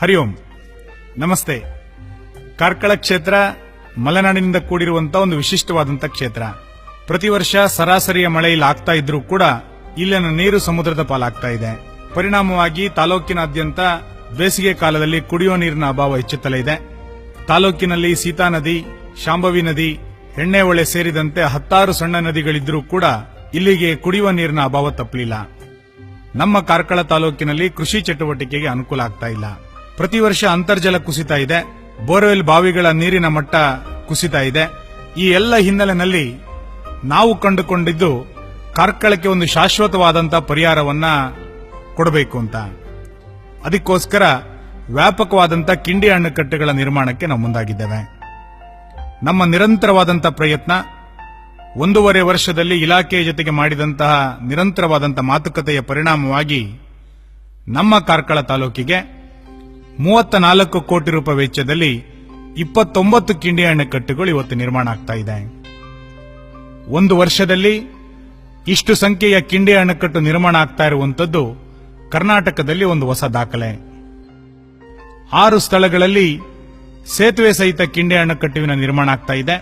ಹರಿ ಓಂ ನಮಸ್ತೆ. ಕಾರ್ಕಳ ಕ್ಷೇತ್ರ ಮಲೆನಾಡಿನಿಂದ ಕೂಡಿರುವಂತಹ ಒಂದು ವಿಶಿಷ್ಟವಾದಂತಹ ಕ್ಷೇತ್ರ. ಪ್ರತಿ ವರ್ಷ ಸರಾಸರಿಯ ಮಳೆ ಇಲ್ಲಿ ಆಗ್ತಾ ಇದ್ರೂ ಕೂಡ ಇಲ್ಲಿನ ನೀರು ಸಮುದ್ರದ ಪಾಲಾಗ್ತಾ ಇದೆ. ಪರಿಣಾಮವಾಗಿ ತಾಲೂಕಿನಾದ್ಯಂತ ಬೇಸಿಗೆ ಕಾಲದಲ್ಲಿ ಕುಡಿಯುವ ನೀರಿನ ಅಭಾವ ಹೆಚ್ಚುತ್ತಲೇ ಇದೆ. ತಾಲೂಕಿನಲ್ಲಿ ಸೀತಾ ನದಿ, ಶಾಂಭವಿ ನದಿ, ಎಣ್ಣೆಹೊಳೆ ಸೇರಿದಂತೆ 10 ಸಣ್ಣ ನದಿಗಳಿದ್ರೂ ಕೂಡ ಇಲ್ಲಿಗೆ ಕುಡಿಯುವ ನೀರಿನ ಅಭಾವ ತಪ್ಪಲಿಲ್ಲ. ನಮ್ಮ ಕಾರ್ಕಳ ತಾಲೂಕಿನಲ್ಲಿ ಕೃಷಿ ಚಟುವಟಿಕೆಗೆ ಅನುಕೂಲ ಆಗ್ತಾ ಇಲ್ಲ. ಪ್ರತಿ ವರ್ಷ ಅಂತರ್ಜಲ ಕುಸಿತ ಇದೆ, ಬೋರ್ವೆಲ್ ಬಾವಿಗಳ ನೀರಿನ ಮಟ್ಟ ಕುಸಿತ ಇದೆ. ಈ ಎಲ್ಲ ಹಿನ್ನೆಲೆಯಲ್ಲಿ ನಾವು ಕಂಡುಕೊಂಡಿದ್ದು ಕಾರ್ಕಳಕ್ಕೆ ಒಂದು ಶಾಶ್ವತವಾದಂತಹ ಪರಿಹಾರವನ್ನ ಕೊಡಬೇಕು ಅಂತ. ಅದಕ್ಕೋಸ್ಕರ ವ್ಯಾಪಕವಾದಂತಹ ಕಿಂಡಿ ಅಣೆಕಟ್ಟೆಗಳ ನಿರ್ಮಾಣಕ್ಕೆ ನಾವು ಮುಂದಾಗಿದ್ದೇವೆ. ನಮ್ಮ ನಿರಂತರವಾದಂತಹ ಪ್ರಯತ್ನ 1.5 ವರ್ಷದಲ್ಲಿ ಇಲಾಖೆಯ ಜೊತೆಗೆ ಮಾಡಿದಂತಹ ನಿರಂತರವಾದಂತಹ ಮಾತುಕತೆಯ ಪರಿಣಾಮವಾಗಿ ನಮ್ಮ ಕಾರ್ಕಳ ತಾಲೂಕಿಗೆ 34 ಕೋಟಿ ರೂಪಾಯಿ ವೆಚ್ಚದಲ್ಲಿ 29 ಕಿಂಡಿ ಅಣೆಕಟ್ಟೆಗಳು ಇವತ್ತು ನಿರ್ಮಾಣ ಆಗ್ತಾ ಇದೆ. 1 ವರ್ಷದಲ್ಲಿ ಇಷ್ಟು ಸಂಖ್ಯೆಯ ಕಿಂಡಿ ಅಣೆಕಟ್ಟು ನಿರ್ಮಾಣ ಆಗ್ತಾ ಇರುವಂತದ್ದು ಕರ್ನಾಟಕದಲ್ಲಿ ಒಂದು ಹೊಸ ದಾಖಲೆ. 6 ಸ್ಥಳಗಳಲ್ಲಿ ಸೇತುವೆ ಸಹಿತ ಕಿಂಡಿ ಅಣೆಕಟ್ಟುವಿನ ನಿರ್ಮಾಣ ಆಗ್ತಾ ಇದೆ.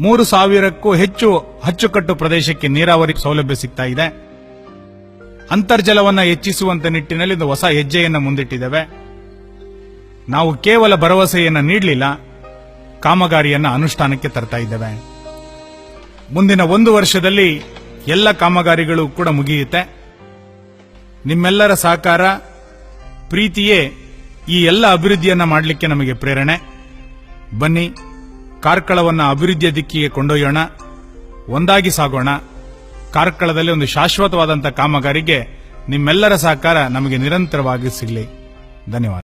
3,000ಕ್ಕೂ ಹೆಚ್ಚು ಅಚ್ಚುಕಟ್ಟು ಪ್ರದೇಶಕ್ಕೆ ನೀರಾವರಿ ಸೌಲಭ್ಯ ಸಿಗ್ತಾ ಇದೆ. ಅಂತರ್ಜಲವನ್ನು ಹೆಚ್ಚಿಸುವಂತ ನಿಟ್ಟಿನಲ್ಲಿ ಒಂದು ಹೊಸ ಹೆಜ್ಜೆಯನ್ನು ಮುಂದಿಟ್ಟಿದ್ದೇವೆ. ನಾವು ಕೇವಲ ಭರವಸೆಯನ್ನು ನೀಡಲಿಲ್ಲ, ಕಾಮಗಾರಿಯನ್ನು ಅನುಷ್ಠಾನಕ್ಕೆ ತರ್ತಾ ಇದ್ದೇವೆ. ಮುಂದಿನ 1 ವರ್ಷದಲ್ಲಿ ಎಲ್ಲ ಕಾಮಗಾರಿಗಳು ಕೂಡ ಮುಗಿಯುತ್ತೆ. ನಿಮ್ಮೆಲ್ಲರ ಸಹಕಾರ, ಪ್ರೀತಿಯೇ ಈ ಎಲ್ಲ ಅಭಿವೃದ್ಧಿಯನ್ನ ಮಾಡಲಿಕ್ಕೆ ನಮಗೆ ಪ್ರೇರಣೆ. ಬನ್ನಿ, ಕಾರ್ಕಳವನ್ನು ಅಭಿವೃದ್ಧಿಯ ದಿಕ್ಕಿಗೆ ಕೊಂಡೊಯ್ಯೋಣ, ಒಂದಾಗಿ ಸಾಗೋಣ. ಕಾರ್ಕಳದಲ್ಲಿ ಒಂದು ಶಾಶ್ವತವಾದಂತಹ ಕಾಮಗಾರಿಗೆ ನಿಮ್ಮೆಲ್ಲರ ಸಹಕಾರ ನಮಗೆ ನಿರಂತರವಾಗಿ ಸಿಗಲಿ. ಧನ್ಯವಾದ.